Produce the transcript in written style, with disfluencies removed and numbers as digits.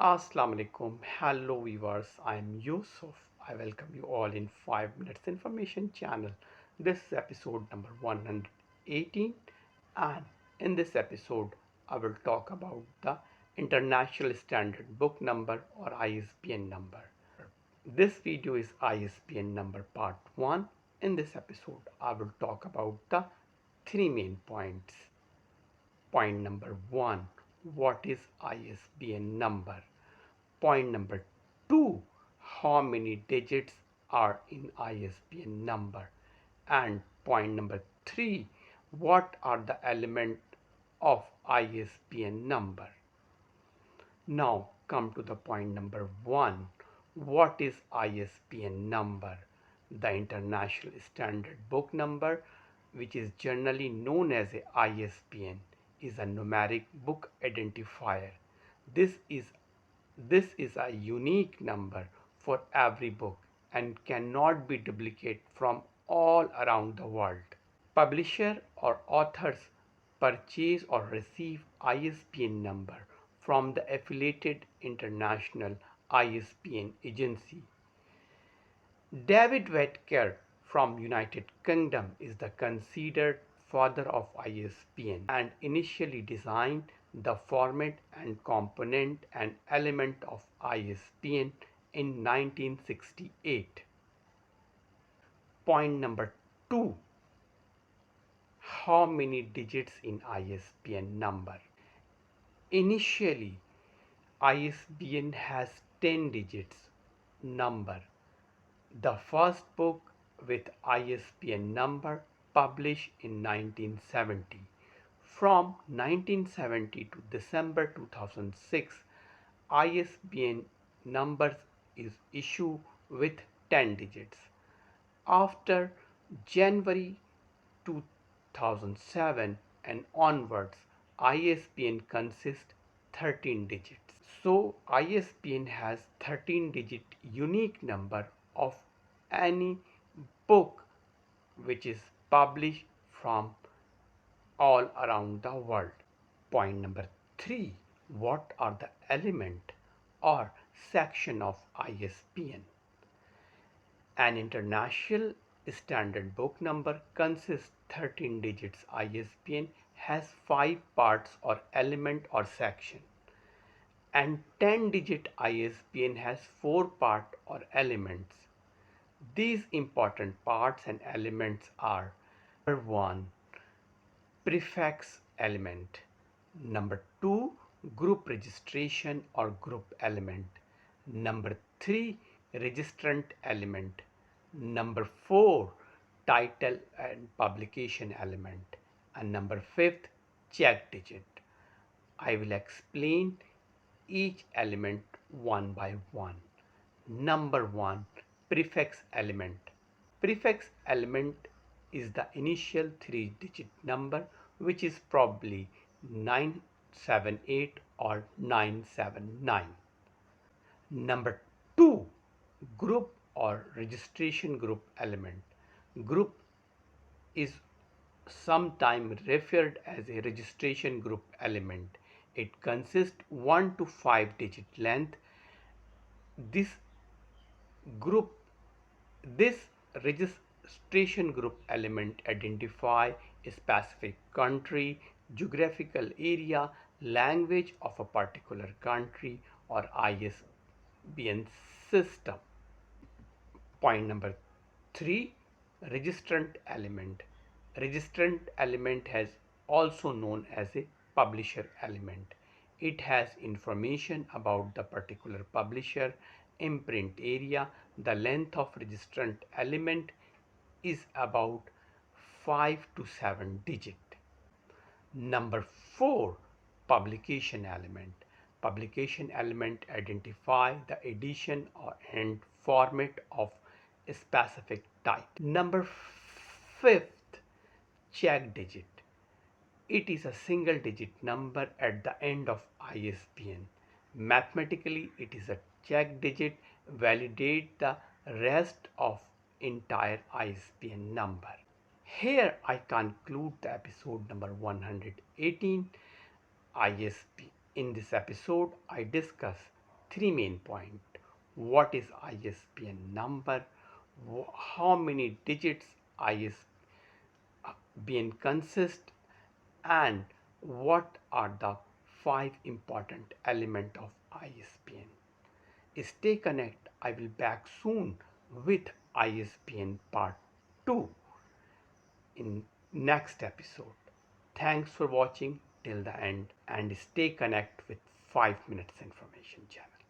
Assalamu alaikum. Hello viewers. I am Yusuf. I welcome you all in 5 Minutes Information channel. This is episode number 118, and in this episode I will talk about the International Standard Book Number or ISBN number. This video is ISBN number part 1. In this episode I will talk about the three main points. Point number 1, what is ISBN number? Point number 2, how many digits are in ISBN number? And point number 3, what are the elements of ISBN number? Now come to the point number 1. What is ISBN number? The International Standard Book Number, which is generally known as a ISBN, is a numeric book identifier. This is this is a unique number for every book and cannot be duplicated from all around the world. Publisher or authors purchase or receive ISBN number from the affiliated international ISBN agency. David Whitaker from United Kingdom is the considered father of ISBN and initially designed the format and component and element of ISBN in 1968. Point number 2, how many digits in ISBN number? Initially, ISBN has 10 digits number. The first book with ISBN number published in 1970. From 1970 to December 2006, ISBN numbers is issued with 10 digits. After January 2007 and onwards, ISBN consists 13 digits. So ISBN has 13-digit unique number of any book which is published from all around the world. Point number 3, what are the element or section of ISBN? An international standard book number consists 13 digits. ISBN has 5 parts or element or section, and 10-digit ISBN has 4 parts or elements. These important parts and elements are: number 1, prefix element; number 2, group registration or group element; number 3, registrant element; number 4, title and publication element; and number 5, check digit. I will explain each element one by one. Number 1, prefix element. Prefix element is the initial 3-digit number which is probably 978 or 979. Number 2, group or registration group element. Group is sometimes referred as a registration group element. It consists 1 to 5 digit length. This group this registration group element identify a specific country, geographical area, language of a particular country or ISBN system. Point number 3, registrant element. Registrant element has also known as a publisher element. It has information about the particular publisher, imprint area. The length of registrant element is about 5 to 7 digit. Number 4, publication element. Publication element identify the edition and format of a specific type. Number 5th, check digit. It is a single digit number at the end of ISBN. Mathematically, it is a check digit, validate the rest of entire ISBN number. Here I conclude the episode number 118 ISB. In this episode, I discuss three main points. What is ISBN number? How many digits ISBN consist? And what are the five important elements of ISBN? Stay connected. I will back soon with ISBN part 2 in next episode. Thanks for watching till the end and stay connected with 5 minutes information channel.